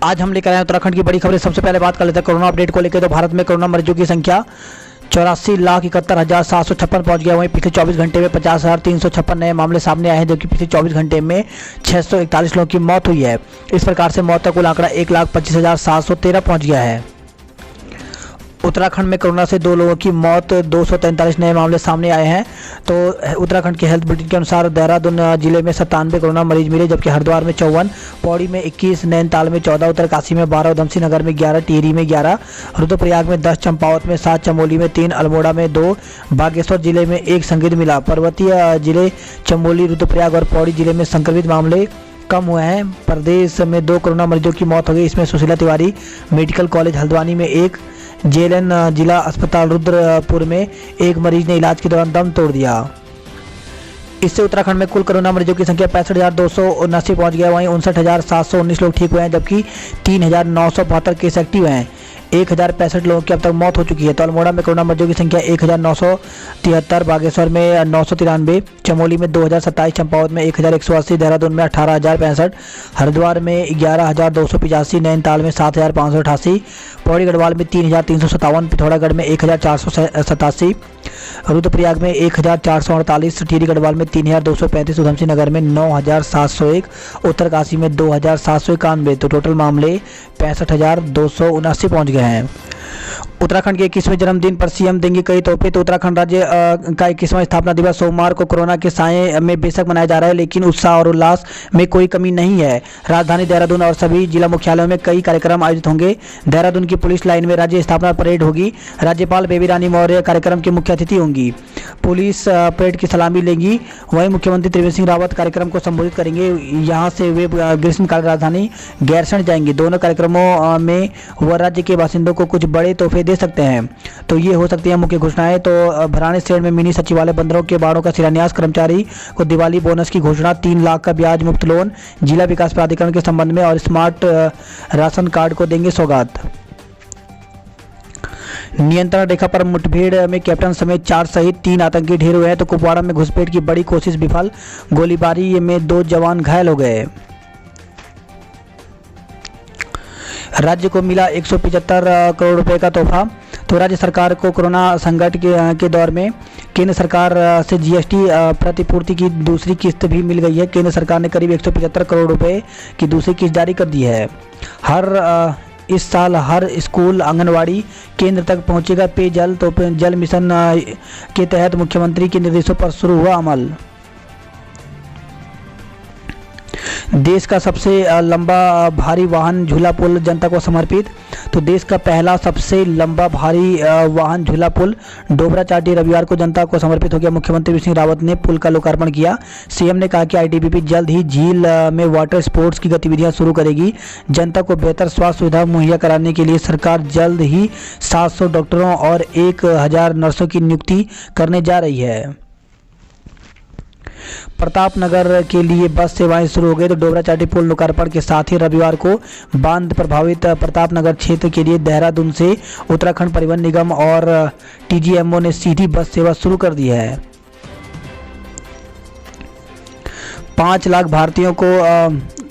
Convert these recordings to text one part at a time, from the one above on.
आज हम लेकर आए उत्तराखंड की बड़ी खबरें। सबसे पहले बात कर लेते हैं कोरोना अपडेट को लेकर। तो भारत में कोरोना मरीजों की संख्या 84,71,756 पहुंच गया। वहीं पिछले 24 घंटे में 50,356 नए मामले सामने आए हैं, जबकि पिछले 24 घंटे में 641 लोगों की मौत हुई है। इस प्रकार से मौत का कुल आंकड़ा 1,25,713 पहुंच गया है। उत्तराखंड में कोरोना से 2 लोगों की मौत, 243 नए मामले सामने आए हैं। तो उत्तराखंड के हेल्थ बुलेटिन के अनुसार देहरादून जिले में 97 कोरोना मरीज मिले, जबकि हरिद्वार में 54, पौड़ी में 21, नैनीताल में 14, उत्तरकाशी में 12, उधमसिंह नगर में 11, टिहरी में 11, रुद्रप्रयाग में 10, चंपावत में 7, चमोली में 3, अल्मोड़ा में 2, बागेश्वर जिले में 1 संदिग्ध मिला। पर्वतीय जिले चमोली, रुद्रप्रयाग और पौड़ी जिले में संक्रमित मामले कम हुए हैं। प्रदेश में 2 कोरोना मरीजों की मौत हो गई। इसमें सुशीला तिवारी मेडिकल कॉलेज हल्द्वानी में 1, जेएलएन जिला अस्पताल रुद्रपुर में 1 मरीज ने इलाज के दौरान दम तोड़ दिया। इससे उत्तराखंड में कुल कोरोना मरीजों की संख्या 65,279 पहुंच गया। वहीं 59,719 लोग ठीक हुए हैं, जबकि 3,972 केस एक्टिव हैं। 1,065 लोगों की अब तक मौत हो चुकी है। तो अल्मोड़ा में कोरोना मरीजों की संख्या 1,973, बागेश्वर में 993, चमोली में 2,027, चंपावत में 1,180, देहरादून में 18,065, हरिद्वार में 11,285, नैनीताल में 7,588, पौड़ी गढ़वाल में 3,357, पिथौरागढ़ में 1,487, रुद्रप्रयाग में 1,448, टिहरी गढ़वाल में 3,235, उधमसिंह नगर में 9,701, उत्तरकाशी में 2,791। तो टोटल मामले 65,279 पहुंच गए हैं। उत्तराखंड के 21वें जन्मदिन पर सीएम देंगे कई तोहफे। तो उत्तराखंड राज्य का 21वां स्थापना दिवस सोमवार को कोरोना के साए में बेशक मनाया जा रहा है, लेकिन उत्साह और उल्लास में कोई कमी नहीं है। राजधानी देहरादून और सभी जिला मुख्यालयों में कई कार्यक्रम आयोजित होंगे। देहरादून की पुलिस लाइन में राज्य स्थापना परेड होगी। राज्यपाल बेबी रानी मौर्य कार्यक्रम की मुख्य अतिथि होंगी। पुलिस परेड की सलामी लेंगी। वहीं मुख्यमंत्री त्रिवेंद्र सिंह रावत कार्यक्रम को संबोधित करेंगे। यहाँ से वे ग्रीष्मकालीन राजधानी गैरसैंण जाएंगे। दोनों कार्यक्रमों में वह राज्य के बासिंदों को कुछ बड़े तोहफे दे सकते हैं। तो ये हो सकती है मुख्य घोषणाएं। तो भरानी शहर में मिनी सचिवालय, बंदरों के बाड़ों का शिलान्यास, कर्मचारी को दिवाली बोनस की घोषणा, 3 लाख का ब्याज मुक्त लोन जिला विकास प्राधिकरण के संबंध में, और स्मार्ट राशन कार्ड को देंगे सौगात। नियंत्रण रेखा पर मुठभेड़ में कैप्टन समेत 4 सहित 3 आतंकी ढेर हुए हैं। तो कुपवाड़ा में घुसपैठ की बड़ी कोशिश विफल, गोलीबारी में 2 जवान घायल हो गए। राज्य को मिला 175 करोड़ रुपए का तोहफा। तो राज्य सरकार को कोरोना संकट के दौर में केंद्र सरकार से जीएसटी प्रतिपूर्ति की दूसरी किस्त भी मिल गई है। केंद्र सरकार ने करीब 175 करोड़ रुपए की दूसरी किस्त जारी कर दी है। इस साल हर स्कूल, आंगनवाड़ी केंद्र तक पहुंचेगा पेयजल। तो जल मिशन के तहत मुख्यमंत्री के निर्देशों पर शुरू हुआ अमल। देश का सबसे लंबा भारी वाहन झूला पुल जनता को समर्पित। तो देश का पहला सबसे लंबा भारी वाहन झूला पुल डोबरा चाटी रविवार को जनता को समर्पित हो गया। मुख्यमंत्री त्रिवेंद्र सिंह रावत ने पुल का लोकार्पण किया। सीएम ने कहा कि आईटीबीपी जल्द ही झील में वाटर स्पोर्ट्स की गतिविधियां शुरू करेगी। जनता को बेहतर स्वास्थ्य सुविधा मुहैया कराने के लिए सरकार जल्द ही 700 डॉक्टरों और 1,000 नर्सों की नियुक्ति करने जा रही है। प्रतापनगर के लिए बस सेवाएं शुरू हो गई। तो डोबरा चाटी पुल लोकार्पण के साथ ही रविवार को बांध प्रभावित प्रतापनगर क्षेत्र के लिए देहरादून से उत्तराखंड परिवहन निगम और टीजीएमओ ने सीधी बस सेवा शुरू कर दी है। 5 लाख भारतीयों को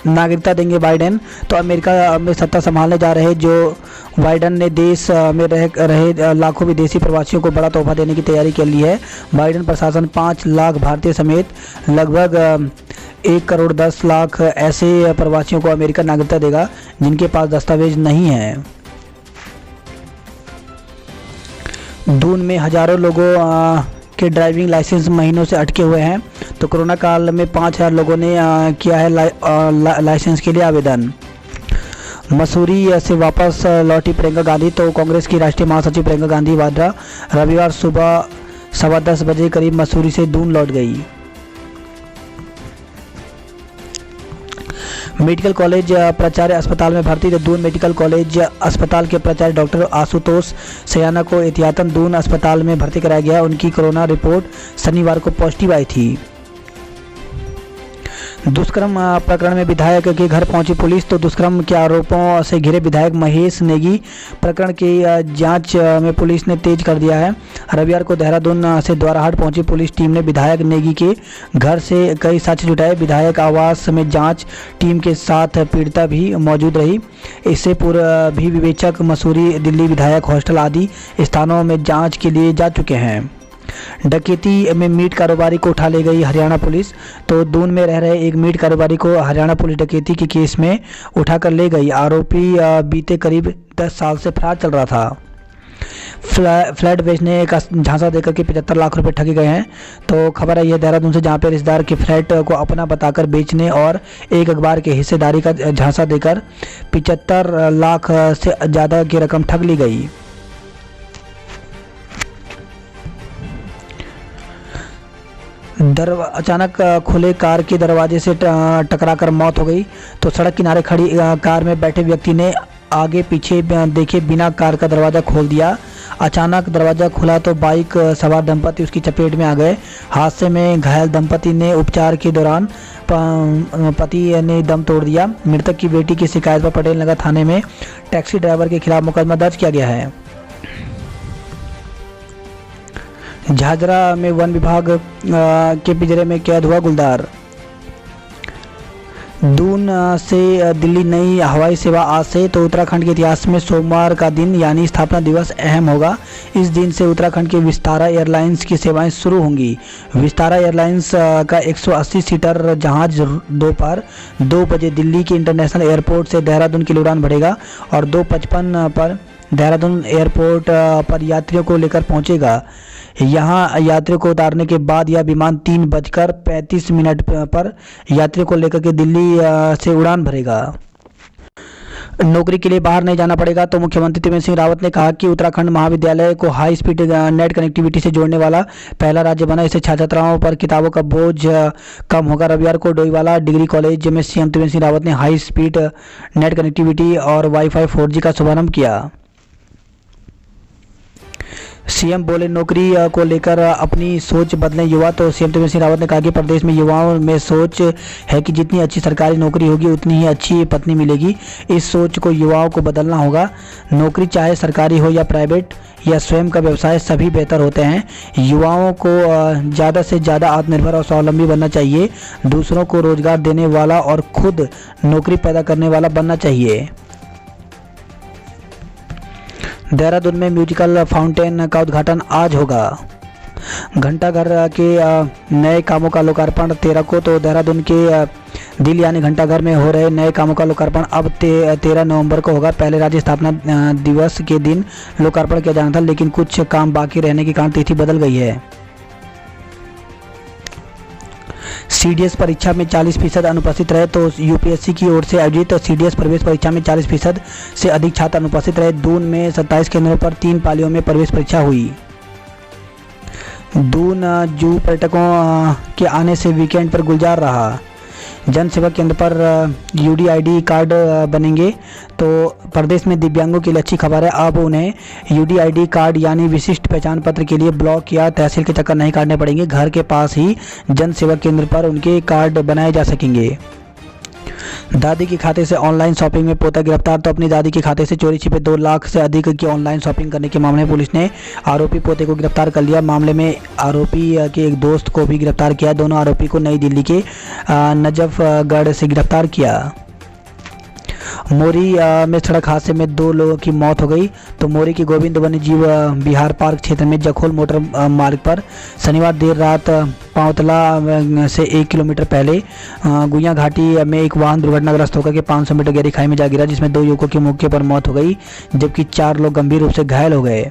नागरिकता देंगे बाइडेन। तो अमेरिका में सत्ता संभालने जा रहे जो बाइडेन ने देश में रह रहे लाखों विदेशी प्रवासियों को बड़ा तोहफा देने की तैयारी कर ली है। बाइडेन प्रशासन 5 लाख भारतीय समेत लगभग 1 करोड़ 10 लाख ऐसे प्रवासियों को अमेरिका नागरिकता देगा जिनके पास दस्तावेज नहीं है। दून में हजारों लोगों के ड्राइविंग लाइसेंस महीनों से अटके हुए हैं। तो कोरोना काल में 5,000 लोगों ने किया है लाइसेंस के लिए आवेदन। मसूरी से वापस लौटी प्रियंका गांधी। तो कांग्रेस की राष्ट्रीय महासचिव प्रियंका गांधी वाड्रा रविवार सुबह 10:15 बजे करीब मसूरी से दून लौट गई। मेडिकल कॉलेज प्राचार्य अस्पताल में भर्ती। तो दून मेडिकल कॉलेज अस्पताल के प्राचार्य डॉक्टर आशुतोष सयाना को एहतियातन दून अस्पताल में भर्ती कराया गया। उनकी कोरोना रिपोर्ट शनिवार को पॉजिटिव आई थी। दुष्कर्म प्रकरण में विधायक के घर पहुंची पुलिस। तो दुष्कर्म के आरोपों से घिरे विधायक महेश नेगी प्रकरण की जांच में पुलिस ने तेज कर दिया है। रविवार को देहरादून से द्वाराहाट पहुंची पुलिस टीम ने विधायक नेगी के घर से कई साक्ष्य जुटाए। विधायक आवास में जांच टीम के साथ पीड़िता भी मौजूद रही। इससे पूर्व भी विवेचक मसूरी, दिल्ली विधायक हॉस्टल आदि स्थानों में जाँच के लिए जा चुके हैं। डकैती में मीट कारोबारी को उठा ले गई हरियाणा पुलिस। तो दून में रह रहे एक मीट कारोबारी को हरियाणा पुलिस डकैती के केस में उठाकर ले गई। आरोपी बीते करीब 10 साल से फरार चल रहा था। फ्लैट बेचने का झांसा देकर के 75 लाख रुपए ठगे गए हैं। तो खबर है यह देहरादून से, जहां पे रिश्तेदार के फ्लैट को अपना बताकर बेचने और एक अखबार के हिस्सेदारी का झांसा देकर 75 लाख से ज़्यादा की रकम ठग ली गई। अचानक खुले कार के दरवाजे से टकराकर मौत हो गई। तो सड़क किनारे खड़ी कार में बैठे व्यक्ति ने आगे पीछे देखे बिना कार का दरवाज़ा खोल दिया। अचानक दरवाज़ा खुला तो बाइक सवार दंपति उसकी चपेट में आ गए। हादसे में घायल दंपति ने उपचार के दौरान पति ने दम तोड़ दिया। मृतक की बेटी की शिकायत पर पटेल नगर थाने में टैक्सी ड्राइवर के खिलाफ मुकदमा दर्ज किया गया है। झाझरा में वन विभाग के पिंजरे में कैद हुआ गुलदार। दून से दिल्ली नई हवाई सेवा आज से। तो उत्तराखंड के इतिहास में सोमवार का दिन यानी स्थापना दिवस अहम होगा। इस दिन से उत्तराखंड के विस्तारा एयरलाइंस की सेवाएं शुरू होंगी। विस्तारा एयरलाइंस का 180 सीटर जहाज दोपहर 2 बजे दिल्ली के इंटरनेशनल एयरपोर्ट से देहरादून के लिए उड़ान भरेगा और 2:55 पर देहरादून एयरपोर्ट पर यात्रियों को लेकर पहुंचेगा। यहाँ यात्रियों को उतारने के बाद यह विमान 3:35 पर यात्रियों को लेकर के दिल्ली से उड़ान भरेगा। नौकरी के लिए बाहर नहीं जाना पड़ेगा। तो मुख्यमंत्री त्रिवेंद्र सिंह रावत ने कहा कि उत्तराखंड महाविद्यालय को हाई स्पीड नेट कनेक्टिविटी से जोड़ने वाला पहला राज्य बना। इससे छात्र छात्राओं पर किताबों का बोझ कम होगा। रविवार को डोईवाला डिग्री कॉलेज में सीएम त्रिवेंद्र सिंह रावत ने हाई स्पीड नेट कनेक्टिविटी और वाईफाई 4G का शुभारंभ किया। सीएम बोले नौकरी को लेकर अपनी सोच बदलें युवा। तो सीएम त्रिवेंद्र सिंह रावत ने कहा कि प्रदेश में युवाओं में सोच है कि जितनी अच्छी सरकारी नौकरी होगी उतनी ही अच्छी पत्नी मिलेगी। इस सोच को युवाओं को बदलना होगा। नौकरी चाहे सरकारी हो या प्राइवेट या स्वयं का व्यवसाय, सभी बेहतर होते हैं। युवाओं को ज़्यादा से ज़्यादा आत्मनिर्भर और स्वावलंबी बनना चाहिए। दूसरों को रोजगार देने वाला और खुद नौकरी पैदा करने वाला बनना चाहिए। देहरादून में म्यूजिकल फाउंटेन का उद्घाटन आज होगा। घंटाघर के नए कामों का लोकार्पण 13 को। तो देहरादून के दिल यानी घंटाघर में हो रहे नए कामों का लोकार्पण अब 13 नवंबर को होगा। पहले राज्य स्थापना दिवस के दिन लोकार्पण किया जाना था, लेकिन कुछ काम बाकी रहने के कारण तिथि बदल गई है। सीडीएस परीक्षा में 40% अनुपस्थित रहे। तो यूपीएससी की ओर से आयोजित सीडीएस प्रवेश परीक्षा में 40% से अधिक छात्र अनुपस्थित रहे। दून में 27 केंद्रों पर 3 पालियों में प्रवेश परीक्षा हुई। दून जू पर्यटकों के आने से वीकेंड पर गुलजार रहा। जन सेवा केंद्र पर यूडीआईडी कार्ड बनेंगे। तो प्रदेश में दिव्यांगों के लिए अच्छी खबर है। अब उन्हें यूडीआईडी कार्ड यानी विशिष्ट पहचान पत्र के लिए ब्लॉक या तहसील के चक्कर नहीं काटने पड़ेंगे। घर के पास ही जन सेवा केंद्र पर उनके कार्ड बनाए जा सकेंगे। दादी के खाते से ऑनलाइन शॉपिंग में पोता गिरफ्तार। तो अपनी दादी के खाते से चोरी छिपे 2 लाख से अधिक की ऑनलाइन शॉपिंग करने के मामले में पुलिस ने आरोपी पोते को गिरफ्तार कर लिया। मामले में आरोपी के एक दोस्त को भी गिरफ्तार किया। दोनों आरोपी को नई दिल्ली के नजफगढ़ से गिरफ्तार किया। मोरी में सड़क हादसे में 2 लोगों की मौत हो गई। तो मोरी के गोविंद वन्यजीव विहार पार्क क्षेत्र में जखोल मोटर मार्ग पर शनिवार देर रात पांवतला से 1 किलोमीटर पहले गुइया घाटी में एक वाहन दुर्घटनाग्रस्त होकर के 500 मीटर गहरी खाई में जा गिरा, जिसमें 2 युवकों की मौके पर मौत हो गई, जबकि 4 लोग गंभीर रूप से घायल हो गए।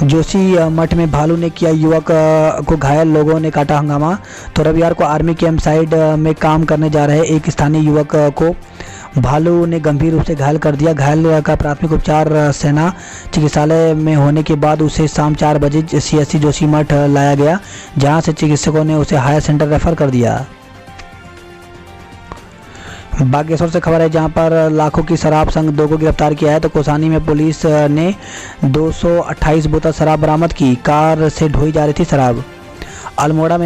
जोशी मठ में भालू ने किया युवक को घायल, लोगों ने काटा हंगामा। तो रविवार को आर्मी कैंप साइड में काम करने जा रहे एक स्थानीय युवक को भालू ने गंभीर रूप से घायल कर दिया। घायल का प्राथमिक उपचार सेना चिकित्सालय में होने के बाद उसे शाम 4 बजे सीएससी जोशी मठ लाया गया, जहां से चिकित्सकों ने उसे हायर सेंटर रेफर कर दिया। बागेश्वर से खबर है, जहां पर लाखों की शराब संग 2 को गिरफ्तार किया है। तो कोसानी में पुलिस ने 228 बोतल शराब बरामद की। कार से ढोई जा रही थी शराब। अल्मोड़ा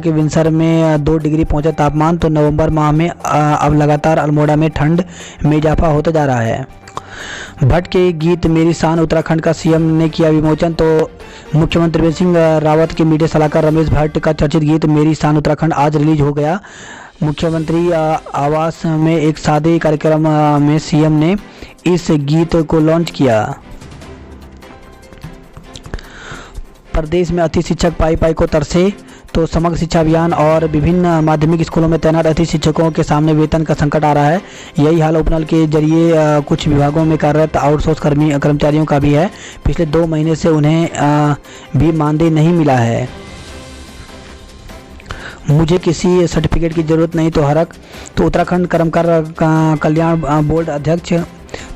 के बिनसर में 2 डिग्री पहुंचा तापमान। तो नवंबर माह में अब लगातार अल्मोड़ा में ठंड में इजाफा होता जा रहा है। भट्ट के गीत मेरी शान उत्तराखंड का सीएम ने किया विमोचन। तो मुख्यमंत्री त्रिवेंद्र सिंह रावत के मीडिया सलाहकार रमेश भट्ट का चर्चित गीत मेरी शान उत्तराखंड आज रिलीज हो गया। मुख्यमंत्री आवास में एक सादे कार्यक्रम में सीएम ने इस गीत को लॉन्च किया। प्रदेश में अतिथि शिक्षक पाई पाई को तरसे। तो समग्र शिक्षा अभियान और विभिन्न माध्यमिक स्कूलों में तैनात अतिथि शिक्षकों के सामने वेतन का संकट आ रहा है। यही हाल उपनल के जरिए कुछ विभागों में कार्यरत आउटसोर्स कर्मचारियों का भी है। पिछले 2 महीने से उन्हें भी मानदेय नहीं मिला है। मुझे किसी सर्टिफिकेट की ज़रूरत नहीं तो हरक। तो उत्तराखंड कर्मकार कल्याण बोर्ड अध्यक्ष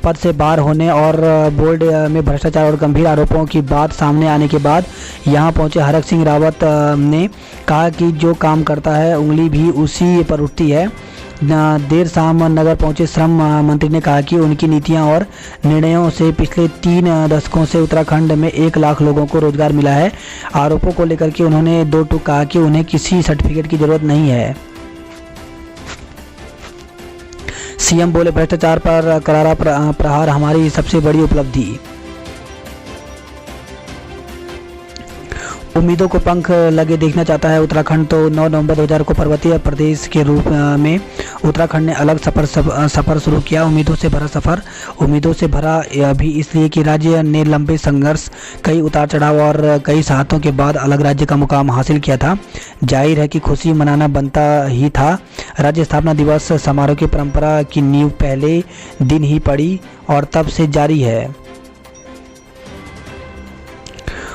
पद से बाहर होने और बोर्ड में भ्रष्टाचार और गंभीर आरोपों की बात सामने आने के बाद यहां पहुंचे हरक सिंह रावत ने कहा कि जो काम करता है उंगली भी उसी पर उठती है। देर शाम नगर पहुंचे श्रम मंत्री ने कहा कि उनकी नीतियां और निर्णयों से पिछले 3 दशकों से उत्तराखंड में 1 लाख लोगों को रोजगार मिला है। आरोपों को लेकर के उन्होंने 2 टूक कहा कि उन्हें किसी सर्टिफिकेट की जरूरत नहीं है। सीएम बोले भ्रष्टाचार पर करारा प्रहार हमारी सबसे बड़ी उपलब्धि। उम्मीदों को पंख लगे देखना चाहता है उत्तराखंड। तो 9 नवंबर 2000 को पर्वतीय प्रदेश के रूप में उत्तराखंड ने अलग सफ़र शुरू किया। उम्मीदों से भरा सफ़र। उम्मीदों से भरा भी इसलिए कि राज्य ने लंबे संघर्ष, कई उतार चढ़ाव और कई साहतों के बाद अलग राज्य का मुकाम हासिल किया था। जाहिर है कि खुशी मनाना बनता ही था। राज्य स्थापना दिवस समारोह की परंपरा की नींव पहले दिन ही पड़ी और तब से जारी है।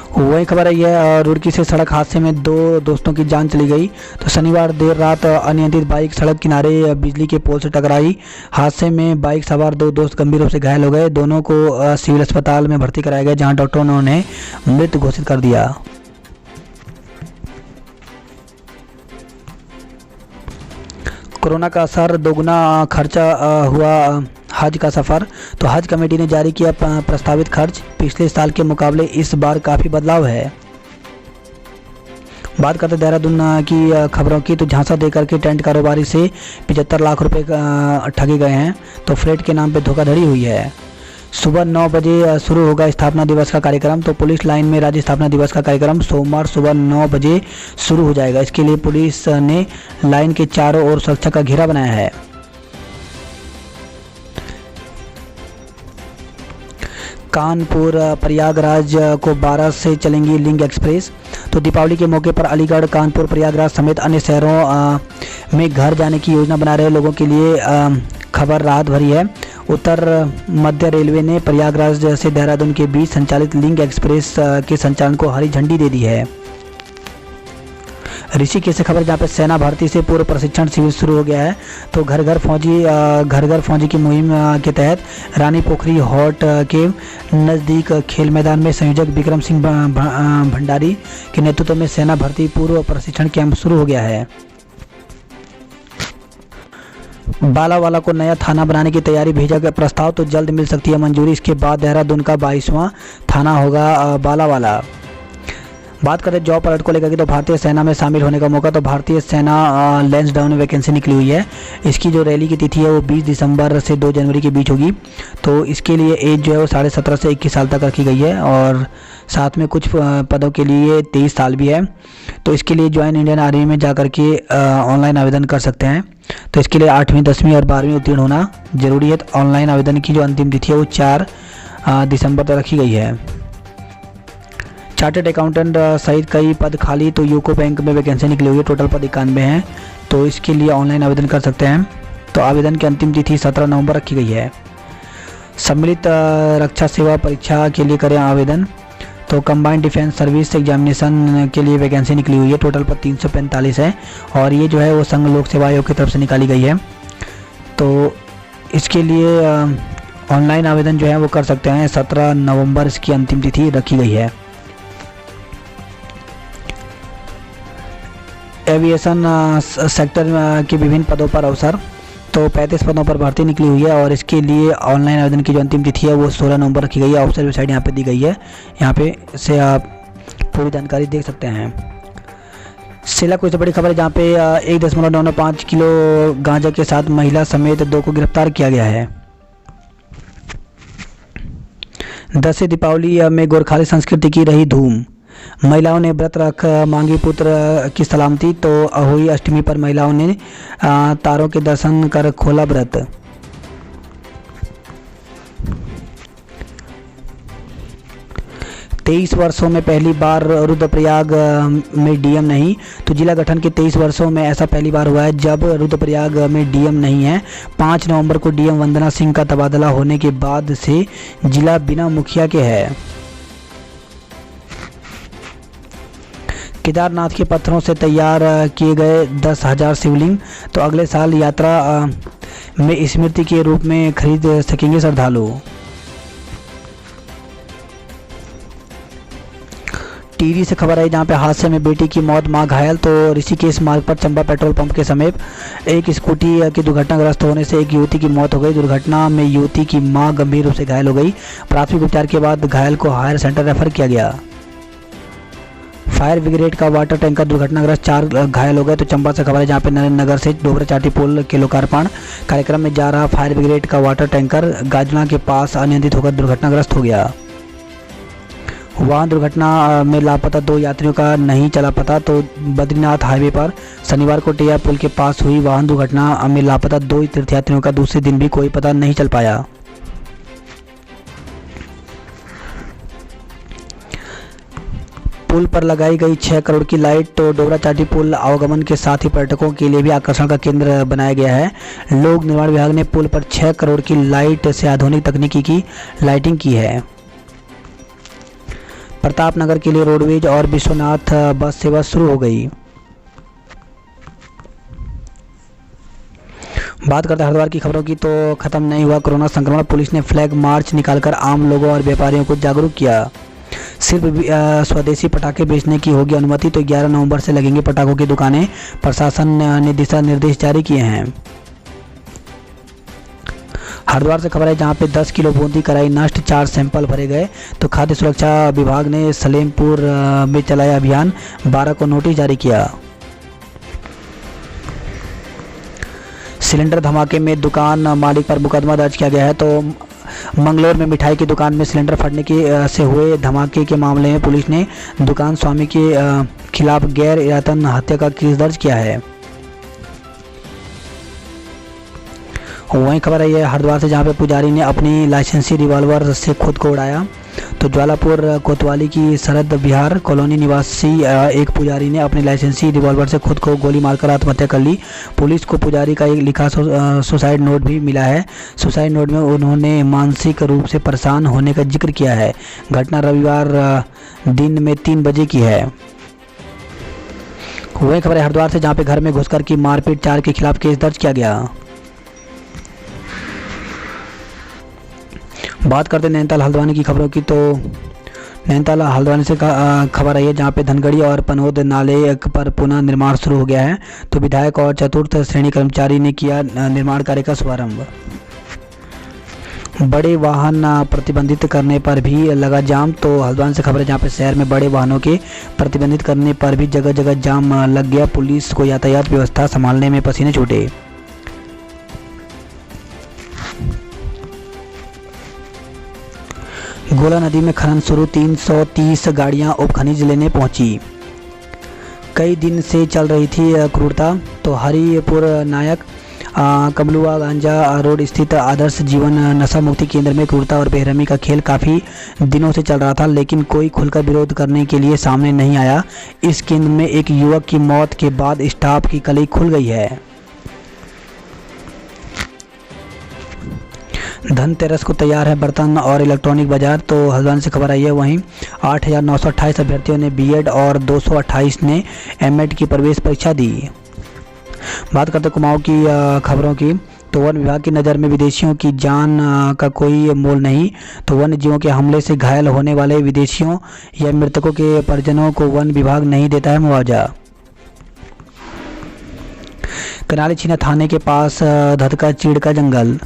वही खबर है रुड़की से सड़क हादसे में 2 दोस्तों की जान चली गई। तो शनिवार देर रात अनियंत्रित बाइक सड़क किनारे बिजली के पोल से टकराई। हादसे में बाइक सवार 2 दोस्त गंभीर रूप से घायल हो गए। दोनों को सिविल अस्पताल में भर्ती कराया गया, जहां डॉक्टरों ने उन्हें मृत घोषित कर दिया। कोरोना का असर, दोगुना खर्चा हुआ हज का सफ़र। तो हज कमेटी ने जारी किया प्रस्तावित खर्च। पिछले साल के मुकाबले इस बार काफ़ी बदलाव है। बात करते देहरादून की खबरों की। तो झांसा देकर के टेंट कारोबारी से 75 लाख रुपए ठगे गए हैं। तो फ्लैट के नाम पे धोखाधड़ी हुई है। सुबह 9 बजे शुरू होगा स्थापना दिवस का कार्यक्रम। तो पुलिस लाइन में राज्य स्थापना दिवस का कार्यक्रम सोमवार सुबह 9 बजे शुरू हो जाएगा। इसके लिए पुलिस ने लाइन के चारों ओर सुरक्षा का घेरा बनाया है। कानपुर प्रयागराज को 12 से चलेंगी लिंक एक्सप्रेस। तो दीपावली के मौके पर अलीगढ़, कानपुर, प्रयागराज समेत अन्य शहरों में घर जाने की योजना बना रहे लोगों के लिए खबर राहत भरी है। उत्तर मध्य रेलवे ने प्रयागराज से देहरादून के बीच संचालित लिंक एक्सप्रेस के संचालन को हरी झंडी दे दी है। ऋषिकेश से खबर, जहाँ पे सेना भर्ती से पूर्व प्रशिक्षण शिविर शुरू हो गया है। तो घर घर फौजी की मुहिम के तहत रानी पोखरी हॉट के नज़दीक खेल मैदान में संयोजक विक्रम सिंह भंडारी के नेतृत्व में सेना भर्ती पूर्व प्रशिक्षण कैंप शुरू हो गया है। बालावाला को नया थाना बनाने की तैयारी, भेजा गया प्रस्ताव। तो जल्द मिल सकती है मंजूरी। इसके बाद देहरादून का 22वां थाना होगा बालावाला। बात करें जॉब अलर्ट को लेकर के। तो भारतीय सेना में शामिल होने का मौका। तो भारतीय सेना लैंसडाउन में वैकेंसी निकली हुई है। इसकी जो रैली की तिथि है वो 20 दिसंबर से 2 जनवरी के बीच होगी। तो इसके लिए एज जो है वो 17.5 से 21 साल तक रखी गई है और साथ में कुछ पदों के लिए 23 साल भी है। तो इसके लिए ज्वाइन इंडियन आर्मी में जाकर के ऑनलाइन आवेदन कर सकते हैं। तो इसके लिए 8वीं, 10वीं और 12वीं उत्तीर्ण होना जरूरी है। तो ऑनलाइन आवेदन की जो अंतिम तिथि है वो 4 दिसंबर तक रखी गई है। चार्टर्ड अकाउंटेंट सहित कई पद खाली। तो यूको बैंक में वैकेंसी निकली हुई है। टोटल पद 91 हैं। तो इसके लिए ऑनलाइन आवेदन कर सकते हैं। तो आवेदन की अंतिम तिथि 17 नवंबर रखी गई है। सम्मिलित रक्षा सेवा परीक्षा के लिए करें आवेदन। तो कंबाइंड डिफेंस सर्विस एग्जामिनेशन के लिए वैकेंसी निकली हुई है। टोटल पद 345 है और ये जो है वो संघ लोक सेवा आयोग की तरफ से निकाली गई है। तो इसके लिए ऑनलाइन आवेदन जो है वो कर सकते हैं। 17 नवंबर इसकी अंतिम तिथि रखी गई है। एविएशन सेक्टर के विभिन्न पदों पर अवसर। तो 35 पदों पर भर्ती निकली हुई है और इसके लिए ऑनलाइन आवेदन की जो अंतिम तिथि है वो 16 नवंबर रखी गई है। ऑफिशियल वेबसाइट यहाँ पे दी गई है। यहाँ पे से आप पूरी जानकारी देख सकते हैं। सेला कोई से बड़ी खबर है जहाँ पे 1.995 किलो गांजा के साथ महिला समेत 2 को गिरफ्तार किया गया है। 10 दीपावली में गोरखाली संस्कृति की रही धूम। महिलाओं ने व्रत रख मांगी पुत्र की सलामती। तो अहोई अष्टमी पर महिलाओं ने तारों के दर्शन कर खोला व्रत। तेईस वर्षों में पहली बार रुद्रप्रयाग में डीएम नहीं। तो जिला गठन के 23 वर्षों में ऐसा पहली बार हुआ है जब रुद्रप्रयाग में डीएम नहीं है। 5 नवंबर को डीएम वंदना सिंह का तबादला होने के बाद से जिला बिना मुखिया के है। केदारनाथ के पत्थरों से तैयार किए गए 10,000 शिवलिंग तो अगले साल यात्रा में स्मृति के रूप में खरीद सकेंगे श्रद्धालु। टिहरी से खबर आई जहां पे हादसे में बेटी की मौत, मां घायल। तो ऋषिकेश मार्ग पर चंबा पेट्रोल पंप के समीप एक स्कूटी के दुर्घटनाग्रस्त होने से एक युवती की मौत हो गई। दुर्घटना में युवती की मां गंभीर रूप से घायल हो गई। प्राथमिक उपचार के बाद घायल को हायर सेंटर रेफर किया गया। फायर ब्रिगेड का वाटर टैंकर दुर्घटनाग्रस्त, 4 घायल हो गए। तो चंबा से खबर है जहाँ पे नरेंद्र नगर से डोबरा चाटी पुल के लोकार्पण कार्यक्रम में जा रहा फायर ब्रिगेड का वाटर टैंकर गाजना के पास अनियंत्रित होकर दुर्घटनाग्रस्त हो गया। वाहन दुर्घटना में लापता 2 यात्रियों का नहीं चला पता। तो बद्रीनाथ हाईवे पर शनिवार को टेया पुल के पास हुई वाहन दुर्घटना में लापता 2 तीर्थयात्रियों का दूसरे दिन भी कोई पता नहीं चल पाया। पुल पर लगाई गई 6 करोड़ की लाइट। तो डोबरा चाटी पुल आवागमन के साथ ही पर्यटकों के लिए भी आकर्षण का केंद्र बनाया गया है। लोक निर्माण विभाग ने पुल पर 6 करोड़ की लाइट से आधुनिक तकनीकी की लाइटिंग की है। प्रतापनगर के लिए रोडवेज और विश्वनाथ बस सेवा शुरू हो गई। बात करते हैं हरिद्वार की खबरों की। तो खत्म नहीं हुआ कोरोना संक्रमण। पुलिस ने फ्लैग मार्च निकालकर आम लोगों और व्यापारियों को जागरूक किया। सिर्फ स्वदेशी पटाखे बेचने की होगी अनुमति। तो 11 नवंबर से लगेंगे पटाखों की दुकानें। प्रशासन ने दिशा निर्देश जारी किए हैं। हरिद्वार से खबर है जहां पे 10 किलो बूंदी कराई नष्ट, 4 सैंपल भरे गए। तो खाद्य सुरक्षा विभाग ने सलेमपुर में चलाया अभियान, 12 को नोटिस जारी किया। सिलेंडर धमाके में दुकान मालिक पर मुकदमा दर्ज किया गया है। तो मंगलौर में मिठाई की दुकान में सिलेंडर फटने से हुए धमाके के मामले में पुलिस ने दुकान स्वामी के खिलाफ गैर इरादतन हत्या का केस दर्ज किया है। वहीं खबर है ये हरिद्वार से जहां पे पुजारी ने अपनी लाइसेंसी रिवॉल्वर से खुद को उड़ाया। तो ज्वालापुर कोतवाली की शरद विहार कॉलोनी निवासी एक पुजारी ने अपनी लाइसेंसी रिवॉल्वर से खुद को गोली मारकर आत्महत्या कर ली। पुलिस को पुजारी का एक लिखा सुसाइड नोट भी मिला है। सुसाइड नोट में उन्होंने मानसिक रूप से परेशान होने का जिक्र किया है। घटना रविवार दिन में 3 बजे की है। वहीं खबर है हरिद्वार से जहाँ पे घर में घुसकर की मारपीट, 4 के खिलाफ केस दर्ज किया गया। बात करते हैं नैनीताल हल्द्वानी की खबरों की। तो नैनीताल हल्द्वानी से खबर आई है जहाँ पे धनगढ़ी और पनोद नाले पर पुनः निर्माण शुरू हो गया है। तो विधायक और चतुर्थ श्रेणी कर्मचारी ने किया निर्माण कार्य का शुभारंभ। बड़े वाहन प्रतिबंधित करने पर भी लगा जाम। तो हल्द्वानी से खबर है जहाँ पे शहर में बड़े वाहनों के प्रतिबंधित करने पर भी जगह जगह जाम लग गया। पुलिस को यातायात व्यवस्था संभालने में पसीने छूटे। गोला नदी में खनन शुरू, 330 गाड़ियां उपखनिज लेने पहुंची। कई दिन से चल रही थी क्रूरता। तो हरिपुर नायक कमलुआ गांजा रोड स्थित आदर्श जीवन नशा मुक्ति केंद्र में क्रूरता और बेरहमी का खेल काफ़ी दिनों से चल रहा था, लेकिन कोई खुलकर विरोध करने के लिए सामने नहीं आया। इस केंद्र में एक युवक की मौत के बाद स्टाफ की कली खुल गई है। धनतेरस को तैयार है बर्तन और इलेक्ट्रॉनिक बाजार। तो हल्द्वानी से खबर आई है। वहीं 8,928 अभ्यर्थियों ने बीएड और 228 ने एमएड की प्रवेश परीक्षा दी। बात करते कुमाऊं की खबरों की। तो वन विभाग की नज़र में विदेशियों की जान का कोई मोल नहीं। तो वन्य जीवों के हमले से घायल होने वाले विदेशियों या मृतकों के परिजनों को वन विभाग नहीं देता है मुआवजा। कनाली छीना थाने के पास धधका चीड़ का जंगल।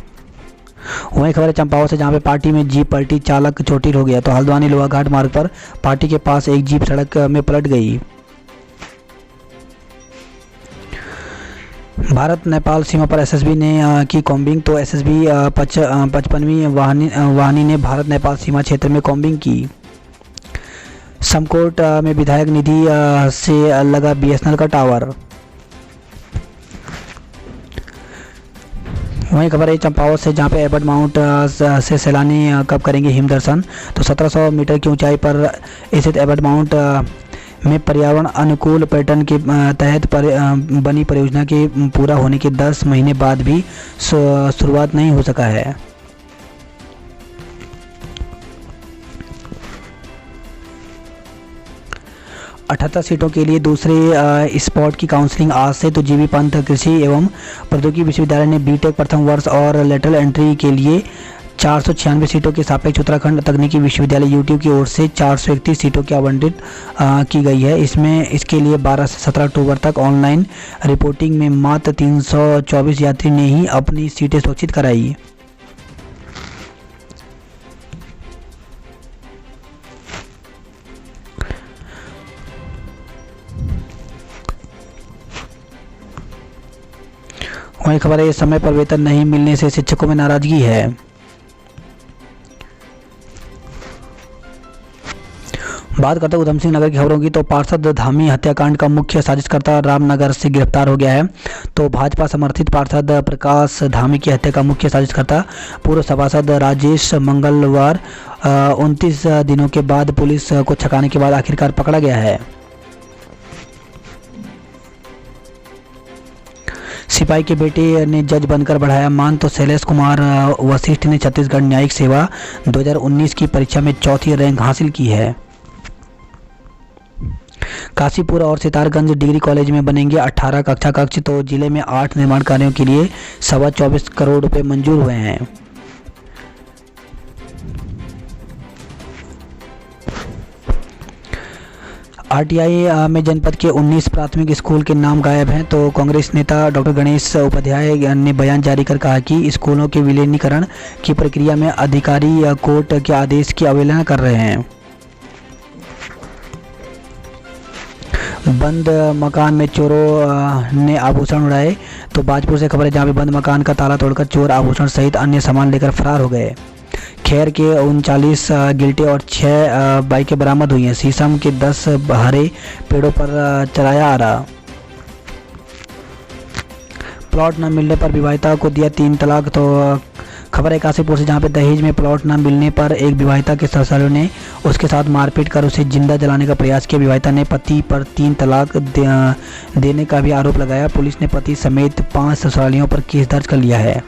वहीं खबर है चंपावत से, जहां पे पार्टी में जीप पलटी, चालक चोटिल हो गया। तो हल्द्वानी लोहाघाट मार्ग पर पार्टी के पास एक जीप सड़क में पलट गई। भारत नेपाल सीमा पर एसएसबी ने की कॉम्बिंग। तो एसएसबी 55वीं वाहिनी ने भारत नेपाल सीमा क्षेत्र में कॉम्बिंग की। समकोट में विधायक निधि से लगा बीएसएनएल का टावर। वहीं खबर है चंपावत से, जहां पे एबट माउंट से सैलानी कब करेंगे हिम दर्शन। तो 1700 मीटर की ऊंचाई पर स्थित एबट माउंट में पर्यावरण अनुकूल पर्यटन के तहत बनी परियोजना के पूरा होने के 10 महीने बाद भी शुरुआत नहीं हो सका है। अठहत्तर सीटों के लिए दूसरे स्पॉट की काउंसलिंग आज से। तो जीबी पंत कृषि एवं प्रौद्योगिकी विश्वविद्यालय ने बीटेक प्रथम वर्ष और लेटरल एंट्री के लिए 496 सीटों के सापेक्ष उत्तराखंड तकनीकी विश्वविद्यालय यूट्यूब की ओर से 431 सीटों की आवंटित की गई है। इसके लिए 12 से 17 अक्टूबर तक ऑनलाइन रिपोर्टिंग में मात्र 324 यात्री ने ही अपनी सीटें सुरक्षित कराई। वही खबर है, समय पर वेतन नहीं मिलने से शिक्षकों में नाराजगी है। बात करते हैं उधम सिंह नगर की खबरों की। तो पार्षद धामी हत्याकांड का मुख्य साजिशकर्ता रामनगर से गिरफ्तार हो गया है। तो भाजपा समर्थित पार्षद प्रकाश धामी की हत्या का मुख्य साजिशकर्ता पूर्व सभासद राजेश मंगलवार 29 दिनों के बाद पुलिस को छकाने के बाद आखिरकार पकड़ा गया है। सिपाही के बेटे ने जज बनकर बढ़ाया मान। तो शैलेश कुमार वशिष्ठ ने छत्तीसगढ़ न्यायिक सेवा 2019 की परीक्षा में चौथी रैंक हासिल की है। काशीपुर और सितारगंज डिग्री कॉलेज में बनेंगे 18 कक्षा कक्ष। तो जिले में 8 निर्माण कार्यों के लिए 24.25 करोड़ रुपए मंजूर हुए हैं। आरटीआई में जनपद के 19 प्राथमिक स्कूल के नाम गायब हैं। तो कांग्रेस नेता डॉक्टर गणेश उपाध्याय ने बयान जारी कर कहा कि स्कूलों के विलीनीकरण की प्रक्रिया में अधिकारी कोर्ट के आदेश की अवहेलना कर रहे हैं। बंद मकान में चोरों ने आभूषण उड़ाए। तो बाजपुर से खबर है, जहां पे बंद मकान का ताला तोड़कर चोर आभूषण सहित अन्य सामान लेकर फरार हो गए। खैर के 39 गिल्टे और 6 बाइकें बरामद हुई हैं। शीशम के 10 हरे पेड़ों पर चलाया आ रहा। प्लॉट न मिलने पर विवाहिता को दिया 3 तलाक। तो खबर है काशीपुर से, जहां पे दहेज में प्लॉट न मिलने पर एक विवाहिता के ससुरालियों ने उसके साथ मारपीट कर उसे जिंदा जलाने का प्रयास किया। विवाहिता ने पति पर 3 तलाक देने का भी आरोप लगाया। पुलिस ने पति समेत 5 ससुरालियों पर केस दर्ज कर लिया है।